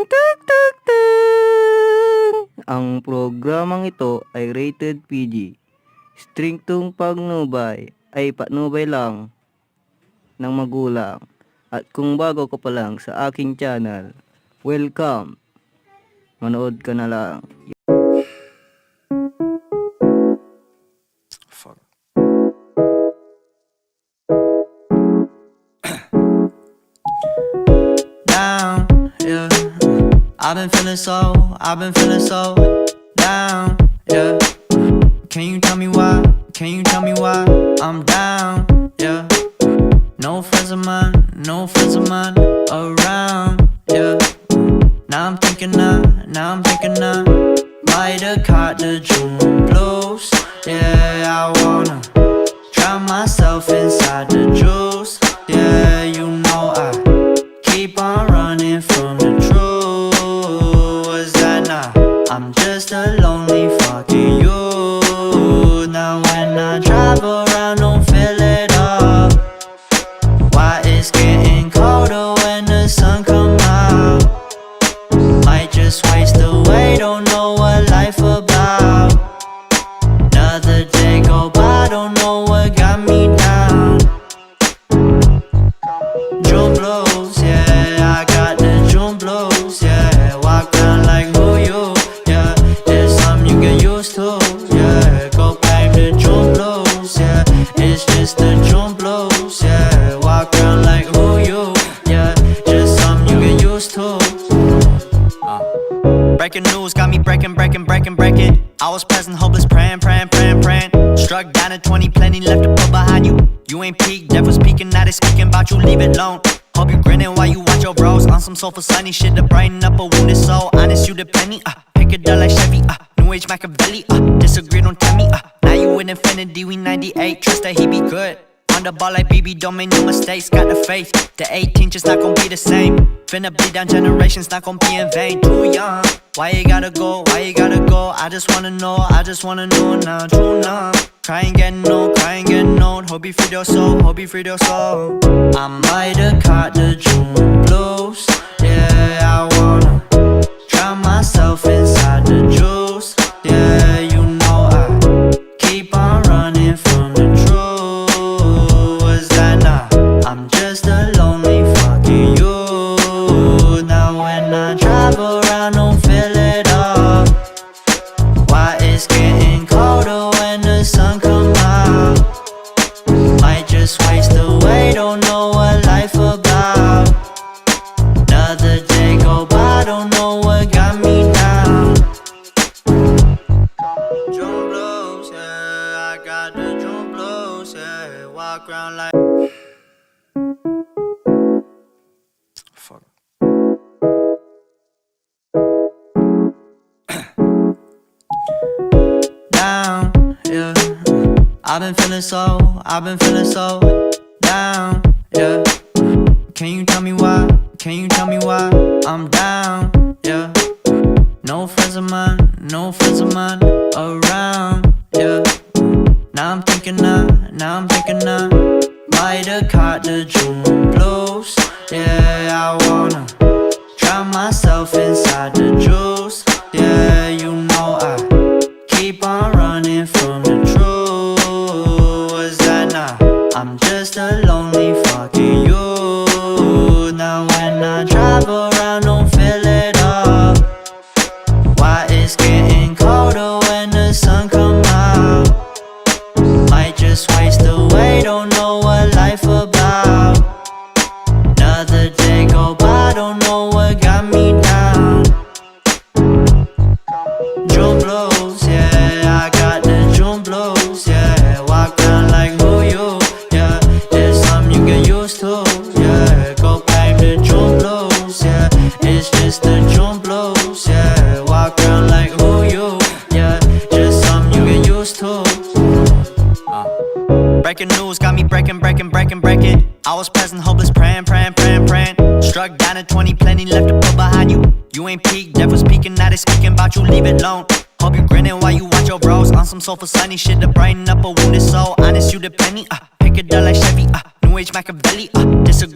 Tuk tuk tung. Ang programang ito ay rated PG. Striktong pagnubay ay patnubay lang ng magulang. At kung bago ka pa lang sa aking channel, welcome. Manood ka na lang. Fuck. Down, yeah. I've been feeling so down, yeah. Can you tell me why? Can you tell me why I'm down, yeah? No friends of mine around, yeah. Now I'm thinking I might have caught the June blues. Yeah, I wanna drown myself inside the juice. Yeah, you know I keep on running from the truth. Was that not? I'm just a lonely fucking you. Now when I drive around, don't feel it up. Why it's getting colder when the sun come out? Might just waste away, don't know what life about. Another day go by, don't know what got me down. June blues, yeah, I got the June blues, yeah. Walk around like who you, yeah. There's something you get used to, yeah. Go back to June blues, yeah. It's just the June blues, yeah. Walk around like who you, yeah. Just something you get used to. Breaking news got me breaking. I was present, hopeless, praying. Struck down at 20, plenty left to put behind you. You ain't peaked, devil's speaking, now they speaking about you, leave it alone. Hope you grinning while you watch your bros on some soulful sunny shit to brighten up a wounded soul. Honest, you the penny, pick a dull like Chevy, New Age Machiavelli, disagree, don't tell me, now you in infinity, we 98, trust that he be good. On the ball like BB, don't make no mistakes, got the faith. The 18 just not gon' be the same. Finna bleed down generations, not gon' be in vain. Too young, why you gotta go, I just wanna know now, too numb. Crying getting old, hope you freed your soul, I might have caught the June blues. Yeah, I wanna drown myself inside the juice. Yeah, you know I keep on running from the truth. Was that not? I'm just a lonely fucking you. Now when I drive around, don't feel it up. Why it's getting colder when the sun come out? Might just waste away, don't know what life about. Another day go by, don't know what got me down. June blues, yeah, I got the June blues, yeah. Walk around like fuck. Down, yeah. I've been feeling so down, yeah. Can you tell me why? I'm down, yeah. No friends of mine around, yeah. Now I'm thinking I might have caught the June blues. Yeah, I wanna drown myself inside the juice. Yeah, you know I keep on running from the truth. Was that not? I'm just a lonely fucking you. Now when I drive around, don't feel it up. Why it's getting colder when the sun come out? Might just waste away, don't know what life about. Another day go by, don't know what got me down. June blues, yeah, I got the June blues, yeah. Walk around like who you, yeah. There's something you get used to, yeah. Go back to June blues, yeah. It's just the June blues, yeah. Walk around like who you, yeah. Just something you get used to. Breaking news got me breaking. I was present, hopeless, praying. Struck down at 20, plenty left to put behind you. You ain't peaked, devil's speaking, now they speaking about you, leave it alone. Hope you grinning while you watch your bros on some soulful sunny shit to brighten up a wounded soul. Honest, you the penny, pick a dull like Chevy, New Age Machiavelli, disagree.